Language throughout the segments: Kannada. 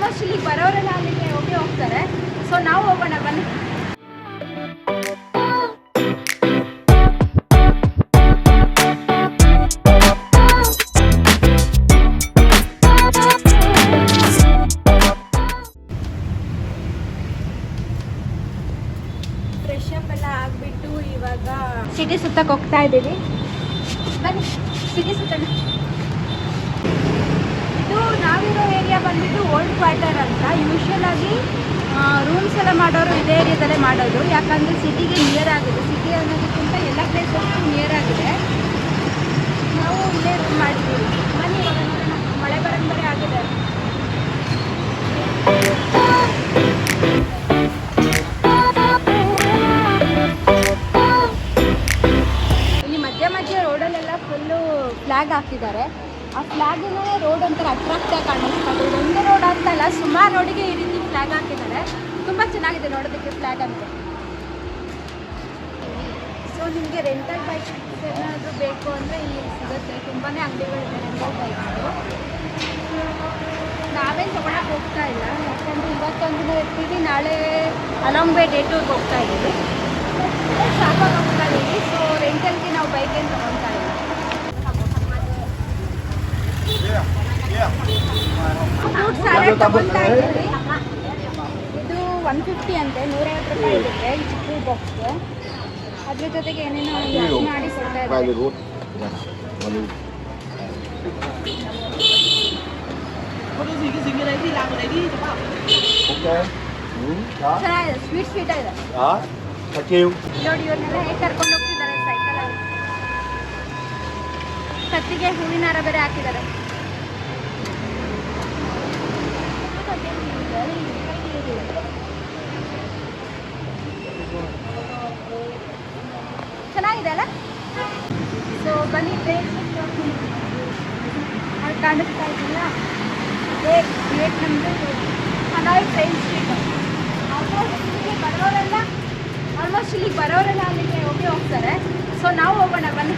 ಆಲ್ಮೋಸ್ಟ್ ಇಲ್ಲಿಗೆ ಬರೋರೆಲ್ಲ ಅಲ್ಲಿಗೆ ಹೋಗಿ ಹೋಗ್ತಾರೆ. ಸೊ ನಾವು ಹೋಗೋಣ ಬನ್ನಿ. ಫ್ರೆಶ್ ಅಪ್ ಎಲ್ಲ ಆಗಿಬಿಟ್ಟು ಇವಾಗ ಸಿಟಿ ಸುತ್ತಕ್ಕೆ ಹೋಗ್ತಾ ಇದ್ದೀವಿ. ಬನ್ನಿ ಸಿಟಿ ಸುತ್ತೋಣ. ಇದು ನಾವಿರೋ ಏರಿಯಾ ಬಂದ್ಬಿಟ್ಟು ಓಲ್ಡ್ ಕ್ವಾರ್ಟರ್ ಅಂತ. ಯೂಶ್ವಲ್ ಆಗಿ ರೂಮ್ಸ್ ಎಲ್ಲ ಮಾಡೋರು ಇದೇ ಏರಿಯಾದಲ್ಲೇ ಮಾಡೋದು, ಯಾಕಂದರೆ ಸಿಟಿಗೆ ನಿಯರ್ ಆಗಿದೆ. ಸಿಟಿ ಅನ್ನೋದಕ್ಕಿಂತ ಎಲ್ಲ ಪ್ಲೇಸಸ್ಗೂ ನಿಯರ್ ಆಗಿದೆ. ನಾವು ಇಲ್ಲೇ ರೂಮ್ ಮಾಡಿದ್ದೀವಿ. ಬನ್ನಿ ಇವಾಗ ನೋಡೋಣ. ಮಳೆ ಬರೋಂಬರೆ ಆಗಿದೆ. ಇಲ್ಲಿ ಮಧ್ಯ ರೋಡಲ್ಲೆಲ್ಲ ಫುಲ್ಲು ಫ್ಲ್ಯಾಗ್ ಹಾಕಿದ್ದಾರೆ. ಆ ಫ್ಲ್ಯಾಗಿನ ರೋಡ್ ಒಂಥರ ಅಟ್ರಾಕ್ಟಾಗಿ ಕಾಣಿಸ್ತಾರೆ. ಇದೊಂದೇ ರೋಡ್ ಅಂತಲ್ಲ, ಸುಮಾರು ರೋಡಿಗೆ ಈ ರೀತಿ ಫ್ಲ್ಯಾಗ್ ಹಾಕಿದ್ದಾರೆ. ತುಂಬ ಚೆನ್ನಾಗಿದೆ ನೋಡೋದಕ್ಕೆ ಫ್ಲ್ಯಾಗ್ ಅಂತ. ಸೊ ನಿಮಗೆ ರೆಂಟಲ್ ಬೈಕ್ಸ್ ಏನಾದರೂ ಬೇಕು ಅಂದರೆ ಇಲ್ಲಿ ಸಿಗುತ್ತೆ. ತುಂಬಾ ಅಂಗಡಿಗಳಿದೆ ರೆಂಟಲ್ ಬೈಕ್ಸು. ನಾವೇನು ತೊಗೊಳಕ್ಕೆ ಹೋಗ್ತಾ ಇಲ್ಲ, ಯಾಕಂದರೆ ಇವತ್ತೊಂದು ದಿನ ಇರ್ತೀವಿ, ನಾಳೆ ಅಲಾಂಗ್ ಬೈ ಡೇ ಟೂರ್ಗೆ ಹೋಗ್ತಾ ಇದ್ದೀವಿ. ಶಾಪಾಗಿ ಹೋಗ್ತಾ ಇದ್ದೀವಿ. ಸೊ ರೆಂಟಲ್ಗೆ ನಾವು ಬೈಕ್ ಏನು ತೊಗೊಳ್ತಾ ಇಲ್ಲ. ಫ್ರೂಟ್ ಸ್ಯಾಲೆಡ್ ತಗೊಳ್ತಾ ಇದ್ದೀವಿ. ಇದು 150 ಅಂತೆ, 150 ರೂಪಾಯಿ ಇರುತ್ತೆ ಈ ಚಿಕ್ಕ ಬಾಕ್ಸ್ಗೆ. ಅದ್ರ ಜೊತೆಗೆ ಏನೇನೋ ಮಿಕ್ಸ್ ಮಾಡಿ ಕೊಡ್ತಾ ಇದ್ದಾರೆ. ಚೆನ್ನಾಗಿದೆ, ಸ್ವೀಟ್ ಇದೆ. ನೋಡಿ ಇವ್ರನ್ನೆಲ್ಲ ಹೇಗೆ ಕರ್ಕೊಂಡು ಹೋಗ್ತಿದ್ದಾರೆ ಸೈಕಲಲ್ಲಿ. ಕತ್ತಿಗೆ ಹೂವಿನ ಹಾರ ಬೇರೆ ಹಾಕಿದ್ದಾರೆ. ಚೆನ್ನಾಗಿದೆ ಅಲ್ಲ. ಸೊ ಬನ್ನಿ, ಅಲ್ಲಿ ಕಾಣಿಸ್ತಾ ಇದ್ದಿಲ್ಲ ಅದೇ ಗೇಟ್ ನಮ್ಮದು ಹನಾಯ್ ಟ್ರೈನ್ ಸ್ಟ್ರೀಟ್. ಆಲ್ಮೋಸ್ಟ್ ಇಲ್ಲಿಗೆ ಬರೋರೆಲ್ಲ ಅಲ್ಲಿಗೆ ಹೋಗಿ ಹೋಗ್ತಾರೆ. ಸೊ ನಾವು ಹೋಗೋಣ ಬನ್ನಿ.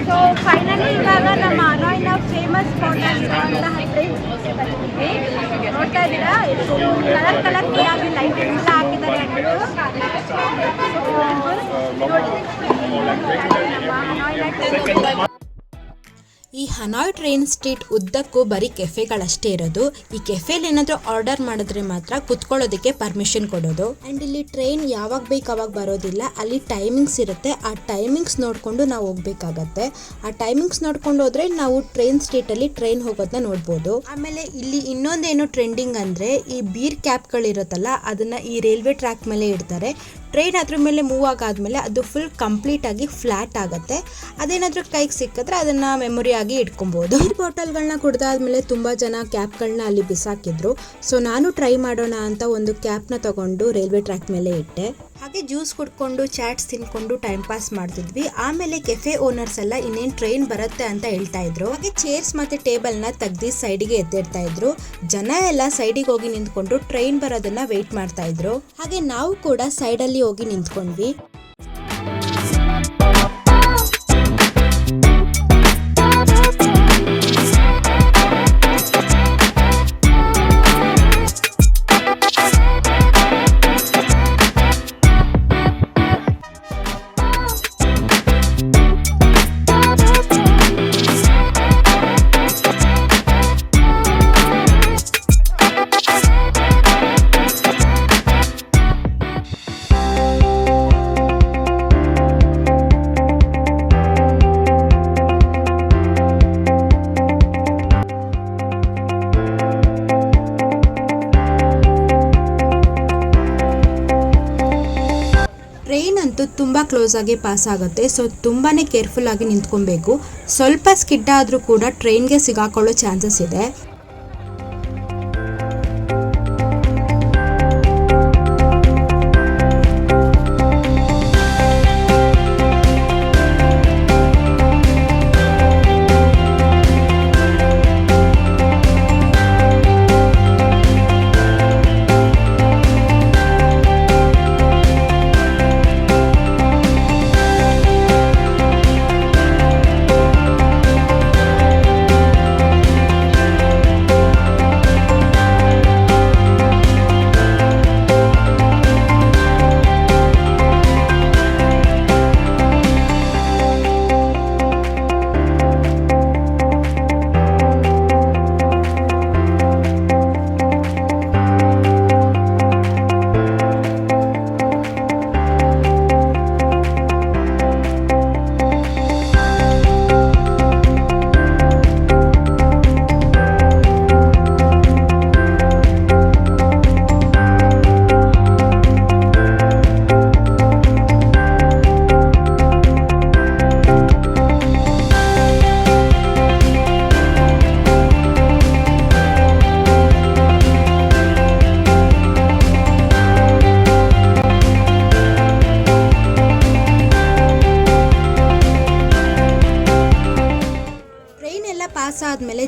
ಸೊ ಫೈನಲಿ ಇವಾಗ ನಮ್ಮ ಹನಾಯ್ನ ಫೇಮಸ್ ಫೌಂಟೇನ್ ಅಂತ ನೋಡ್ತಾ ಇದ್ದೀರಾ. ಎಷ್ಟು ಕಲರ್ಫುಲ್ ಆಗಿ ಲೈಟಿಂಗ್ಸ್ ಎಲ್ಲ ಹಾಕಿದ್ದಾರೆ ಅಂದ್ಬಿಟ್ಟು. ಈ ಹನಾಯ್ ಟ್ರೈನ್ ಸ್ಟ್ರೀಟ್ ಉದ್ದಕ್ಕೂ ಬರೀ ಕೆಫೆಗಳಷ್ಟೇ ಇರೋದು. ಈ ಕೆಫೆಲಿ ಏನಾದರೂ ಆರ್ಡರ್ ಮಾಡಿದ್ರೆ ಮಾತ್ರ ಕುತ್ಕೊಳ್ಳೋದಕ್ಕೆ ಪರ್ಮಿಷನ್ ಕೊಡೋದು. ಆ್ಯಂಡ್ ಇಲ್ಲಿ ಟ್ರೈನ್ ಯಾವಾಗ ಬೇಕು ಅವಾಗ ಬರೋದಿಲ್ಲ, ಅಲ್ಲಿ ಟೈಮಿಂಗ್ಸ್ ಇರುತ್ತೆ. ಆ ಟೈಮಿಂಗ್ಸ್ ನೋಡಿಕೊಂಡು ನಾವು ಹೋಗ್ಬೇಕಾಗತ್ತೆ. ಆ ಟೈಮಿಂಗ್ಸ್ ನೋಡ್ಕೊಂಡು ಹೋದ್ರೆ ನಾವು ಟ್ರೈನ್ ಸ್ಟ್ರೀಟಲ್ಲಿ ಟ್ರೈನ್ ಹೋಗೋದನ್ನ ನೋಡ್ಬೋದು. ಆಮೇಲೆ ಇಲ್ಲಿ ಇನ್ನೊಂದೇನು ಟ್ರೆಂಡಿಂಗ್ ಅಂದರೆ ಈ ಬೀರ್ ಕ್ಯಾಪ್ಗಳಿರುತ್ತಲ್ಲ, ಅದನ್ನು ಈ ರೈಲ್ವೆ ಟ್ರ್ಯಾಕ್ ಮೇಲೆ ಇಡ್ತಾರೆ. ಟ್ರೈನ್ ಅದ್ರ ಮೇಲೆ ಮೂವ್ ಆಗಾದ್ಮೇಲೆ ಅದು ಫುಲ್ ಕಂಪ್ಲೀಟ್ ಆಗಿ ಫ್ಲಾಟ್ ಆಗುತ್ತೆ. ಅದೇನಾದ್ರೂ ಕೈಗೆ ಸಿಕ್ಕಿದ್ರೆ ಅದನ್ನ ಮೆಮೊರಿ ಆಗಿ ಇಟ್ಕೊಬಹುದು. ಈ ಬಾಟಲ್ಗಳನ್ನ ಕುಡ್ದಾದ್ಮೇಲೆ ತುಂಬಾ ಜನ ಕ್ಯಾಪ್ಗಳನ್ನ ಅಲ್ಲಿ ಬಿಸಾಕಿದ್ರು. ಸೊ ನಾನು ಟ್ರೈ ಮಾಡೋಣ ಅಂತ ಒಂದು ಕ್ಯಾಪ್ನ ತಗೊಂಡು ರೈಲ್ವೆ ಟ್ರ್ಯಾಕ್ ಮೇಲೆ ಇಟ್ಟೆ. ಹಾಗೆ ಜ್ಯೂಸ್ ಕುಡ್ಕೊಂಡು ಚಾಟ್ಸ್ ತಿನ್ಕೊಂಡು ಟೈಮ್ ಪಾಸ್ ಮಾಡ್ತಿದ್ವಿ. ಆಮೇಲೆ ಕೆಫೆ ಓನರ್ಸ್ ಎಲ್ಲ ಇನ್ನೇನು ಟ್ರೈನ್ ಬರುತ್ತೆ ಅಂತ ಹೇಳ್ತಾ ಇದ್ರು. ಹಾಗೆ ಚೇರ್ಸ್ ಮತ್ತೆ ಟೇಬಲ್ನ ತೆಗ್ದು ಸೈಡಿಗೆ ಎತ್ತಿಡ್ತಾ ಇದ್ರು. ಜನ ಎಲ್ಲ ಸೈಡಿಗೆ ಹೋಗಿ ನಿಂತ್ಕೊಂಡು ಟ್ರೈನ್ ಬರೋದನ್ನ ವೇಟ್ ಮಾಡ್ತಾ ಇದ್ರು. ಹಾಗೆ ನಾವು ಕೂಡ ಸೈಡಲ್ಲಿ ಹೋಗಿ ನಿಂತ್ಕೊಂಡ್ವಿ. ಟ್ರೈನ್ ಅಂತೂ ತುಂಬ ಕ್ಲೋಸ್ ಆಗಿ ಪಾಸ್ ಆಗುತ್ತೆ. ಸೊ ತುಂಬಾ ಕೇರ್ಫುಲ್ ಆಗಿ ನಿಂತ್ಕೊಬೇಕು. ಸ್ವಲ್ಪ ಸ್ಕಿಡ್ ಆದರೂ ಕೂಡ ಟ್ರೈನ್ಗೆ ಸಿಗಾಕೊಳ್ಳೋ ಚಾನ್ಸಸ್ ಇದೆ.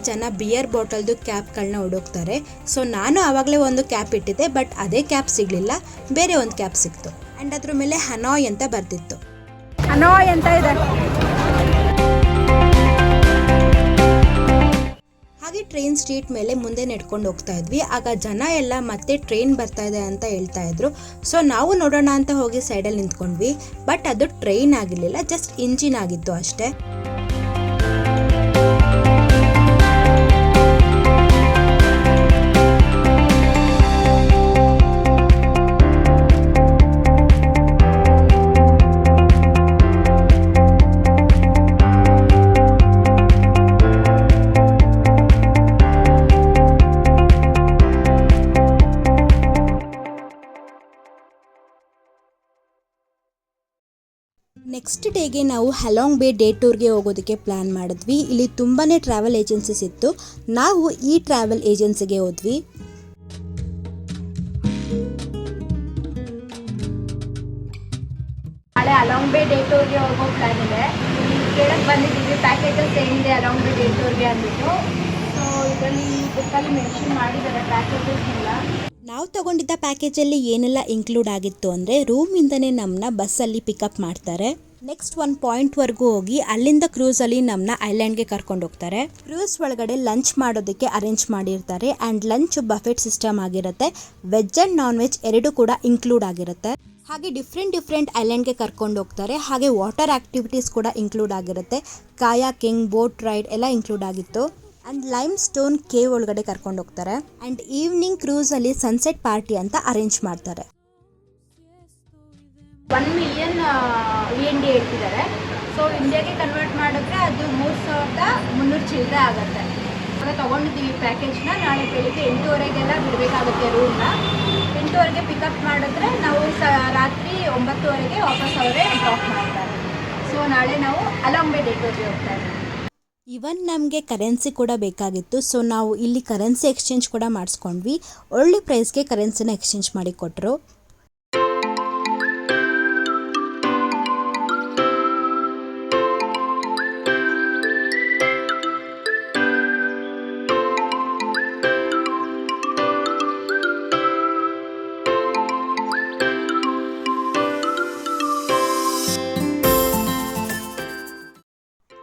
ಜನ ಬಿಯರ್ ಬಾಟಲ್ದು ಕ್ಯಾಪ್ಗಳನ್ನ ಹುಡುಕ್ತಾರೆ. ಸೊ ನಾನು ಆವಾಗಲೇ ಒಂದು ಕ್ಯಾಪ್ ಇಟ್ಟಿದ್ದೆ, ಬಟ್ ಅದೇ ಕ್ಯಾಪ್ ಸಿಗಲಿಲ್ಲ, ಬೇರೆ ಒಂದು ಕ್ಯಾಪ್ ಸಿಕ್ತು. ಆ್ಯಂಡ್ ಅದ್ರ ಮೇಲೆ ಹನಾಯ್ ಅಂತ ಬರ್ತಿತ್ತು. ಹನಾಯ್ ಅಂತ ಇದೆ. ಹಾಗೆ ಟ್ರೈನ್ ಸ್ಟ್ರೀಟ್ ಮೇಲೆ ಮುಂದೆ ನಡ್ಕೊಂಡು ಹೋಗ್ತಾ ಇದ್ವಿ. ಆಗ ಜನ ಎಲ್ಲ ಮತ್ತೆ ಟ್ರೈನ್ ಬರ್ತಾ ಇದೆ ಅಂತ ಹೇಳ್ತಾ ಇದ್ರು. ಸೊ ನಾವು ನೋಡೋಣ ಅಂತ ಹೋಗಿ ಸೈಡಲ್ಲಿ ನಿಂತ್ಕೊಂಡ್ವಿ. ಬಟ್ ಅದು ಟ್ರೈನ್ ಆಗಿರಲಿಲ್ಲ, ಜಸ್ಟ್ ಇಂಜಿನ್ ಆಗಿತ್ತು ಅಷ್ಟೇ. ನೆಕ್ಸ್ಟ್ ಡೇಗೆ ನಾವು ಹಲಾಂಗ್ ಬೇ ಡೇ ಟೂರ್ಗೆ ಹೋಗೋದಕ್ಕೆ ಪ್ಲ್ಯಾನ್ ಮಾಡಿದ್ವಿ. ಇಲ್ಲಿ ತುಂಬಾ ಟ್ರಾವೆಲ್ ಏಜೆನ್ಸೀಸ್ ಇತ್ತು. ನಾವು ಈ ಟ್ರಾವೆಲ್ ಏಜೆನ್ಸಿಗೆ ಹೋದ್ವಿ. ನಾಳೆ ಹಲಾಂಗ್ ಬೇ ಡೇ ಟೂರ್ಗೆ ಹೋಗೋ ಪ್ಲ್ಯಾನ್ ಇದೆ. ಕೇಳಕ್ಕೆ ಬಂದಿದ್ದೀವಿ ಪ್ಯಾಕೇಜಸ್ ಏನಿದೆ ಹಲಾಂಗ್ ಬೇ ಡೇ ಟೂರ್ಗೆ ಅಂದ್ಬಿಟ್ಟು. ಸೊ ಇದರಲ್ಲಿ ಬುಕ್ಕಲ್ಲಿ ಮೆನ್ಷನ್ ಮಾಡಿದ್ದಾರೆ ಪ್ಯಾಕೇಜಸ್ ಎಲ್ಲ. ನಾವು ತಗೊಂಡಿದ್ದ ಪ್ಯಾಕೇಜಲ್ಲಿ ಏನೆಲ್ಲ ಇನ್ಕ್ಲೂಡ್ ಆಗಿತ್ತು ಅಂದರೆ, ರೂಮಿಂದನೇ ನಮ್ಮನ್ನ ಬಸ್ಸಲ್ಲಿ ಪಿಕಪ್ ಮಾಡ್ತಾರೆ. ನೆಕ್ಸ್ಟ್ ಒಂದು ಪಾಯಿಂಟ್ವರೆಗೂ ಹೋಗಿ ಅಲ್ಲಿಂದ ಕ್ರೂಸಲ್ಲಿ ನಮ್ಮನ್ನ ಐಲ್ಯಾಂಡ್ಗೆ ಕರ್ಕೊಂಡು ಹೋಗ್ತಾರೆ. ಕ್ರೂಸ್ ಒಳಗಡೆ ಲಂಚ್ ಮಾಡೋದಕ್ಕೆ ಅರೇಂಜ್ ಮಾಡಿರ್ತಾರೆ. ಆ್ಯಂಡ್ ಲಂಚ್ ಬಫೆಟ್ ಸಿಸ್ಟಮ್ ಆಗಿರುತ್ತೆ. ವೆಜ್ ಆ್ಯಂಡ್ ನಾನ್ ವೆಜ್ ಎರಡೂ ಕೂಡ ಇನ್ಕ್ಲೂಡ್ ಆಗಿರುತ್ತೆ. ಹಾಗೆ ಡಿಫ್ರೆಂಟ್ ಐಲ್ಯಾಂಡ್ಗೆ ಕರ್ಕೊಂಡು ಹೋಗ್ತಾರೆ. ಹಾಗೆ ವಾಟರ್ ಆ್ಯಕ್ಟಿವಿಟೀಸ್ ಕೂಡ ಇನ್ಕ್ಲೂಡ್ ಆಗಿರುತ್ತೆ. ಕಾಯಾಕಿಂಗ್, ಬೋಟ್ ರೈಡ್ ಎಲ್ಲ ಇನ್ಕ್ಲೂಡ್ ಆಗಿತ್ತು. ಆ್ಯಂಡ್ ಲೈಮ್ ಸ್ಟೋನ್ ಕೇವ್ ಒಳಗಡೆ ಕರ್ಕೊಂಡು ಹೋಗ್ತಾರೆ. ಆ್ಯಂಡ್ ಈವ್ನಿಂಗ್ ಕ್ರೂಸಲ್ಲಿ ಸನ್ಸೆಟ್ ಪಾರ್ಟಿ ಅಂತ ಅರೇಂಜ್ ಮಾಡ್ತಾರೆ. 1 ಮಿಲಿಯನ್ END ಹೇಳ್ತಿದ್ದಾರೆ. ಸೊ ಇಂಡಿಯಾಗೆ ಕನ್ವರ್ಟ್ ಮಾಡಿದ್ರೆ ಅದು 3,300 ಚಿಲ್ಲರೆ ಆಗುತ್ತೆ. ಆಗ ತೊಗೊಂಡಿದ್ದೀವಿ ಪ್ಯಾಕೇಜ್ನ. ನಾಳೆ ಬೆಳಿಗ್ಗೆ 8:30ಗೆಲ್ಲ ಬಿಡಬೇಕಾಗುತ್ತೆ ರೂಮ್ನ. 8:30ಗೆ ಪಿಕಪ್ ಮಾಡಿದ್ರೆ ನಾವು ರಾತ್ರಿ 9:30ಗೆ ವಾಪಸ್ ಅವರೇ ಡ್ರಾಪ್ ಮಾಡ್ತಾರೆ. ಸೊ ನಾಳೆ ನಾವು ಹಲಾಂಗ್ ಬೇ ಡೇ ಟೂರ್ಗೆ ಹೋಗ್ತಾ ಇದ್ದೀವಿ. ಇವನ್ ನಮಗೆ ಕರೆನ್ಸಿ ಕೂಡ ಬೇಕಾಗಿತ್ತು. ಸೊ ನಾವು ಇಲ್ಲಿ ಕರೆನ್ಸಿ ಎಕ್ಸ್ಚೇಂಜ್ ಕೂಡ ಮಾಡಿಸ್ಕೊಂಡ್ವಿ. ಒಳ್ಳೆ ಪ್ರೈಸ್ಗೆ ಕರೆನ್ಸಿನ ಎಕ್ಸ್ಚೇಂಜ್ ಮಾಡಿ ಕೊಟ್ಟರು.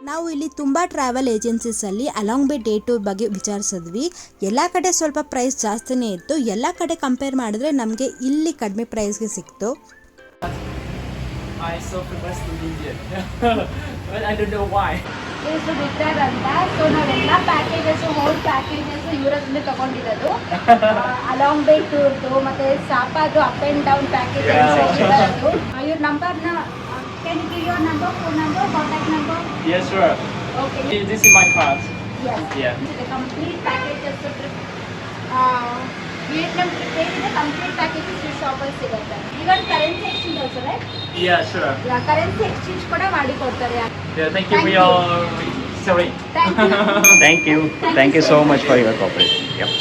ನಾವು ಇಲ್ಲಿ ತುಂಬ ಟ್ರಾವೆಲ್ ಏಜೆನ್ಸೀಸಲ್ಲಿ ಹಲಾಂಗ್ ಬೇ ಡೇ ಟೂರ್ ಬಗ್ಗೆ ವಿಚಾರಿಸಿದ್ವಿ. ಎಲ್ಲ ಕಡೆ ಸ್ವಲ್ಪ ಪ್ರೈಸ್ ಜಾಸ್ತಿನೇ ಇತ್ತು. ಎಲ್ಲ ಕಡೆ ಕಂಪೇರ್ ಮಾಡಿದ್ರೆ ನಮಗೆ ಇಲ್ಲಿ ಕಡಿಮೆ ಪ್ರೈಸ್ಗೆ ಸಿಕ್ತು. I so prefer to India. But I don't know why. ಎಷ್ಟು ಬಿಟ್ಟರ್ ಅಂತ. ಸೊ ನಾವೆಲ್ಲ ಪ್ಯಾಕೇಜಸ್ ಹೋಲ್ ಪ್ಯಾಕೇಜಸ್ ಇವರದ್ದೇ ತಗೊಂಡಿರೋದು. ಹಲಾಂಗ್ ಬೇ ಟೂರ್ದು ಮತ್ತೆ ಸಾಪಾದು ಅಪ್ ಆ್ಯಂಡ್ ಡೌನ್ ಪ್ಯಾಕೇಜಸ್ ಇರೋದು. ಇವ್ರ ನಂಬರ್ನ can you give your number, phone number, contact number? Yes, sure. Okay. This is my card. Yes. Yeah. The complete package trip. Vietnam trip is a complete package Swiss offers ಸಿಗುತ್ತೆ. Even currency exchange also, right? Yeah, sure. Yeah, currency exchange ಕೂಡ ಮಾಡಿ ಕೊಡ್ತಾರೆ. Yeah, thank you for your. Sorry. Thank you. Thank you. Thank you so much for your cooperation. Yep.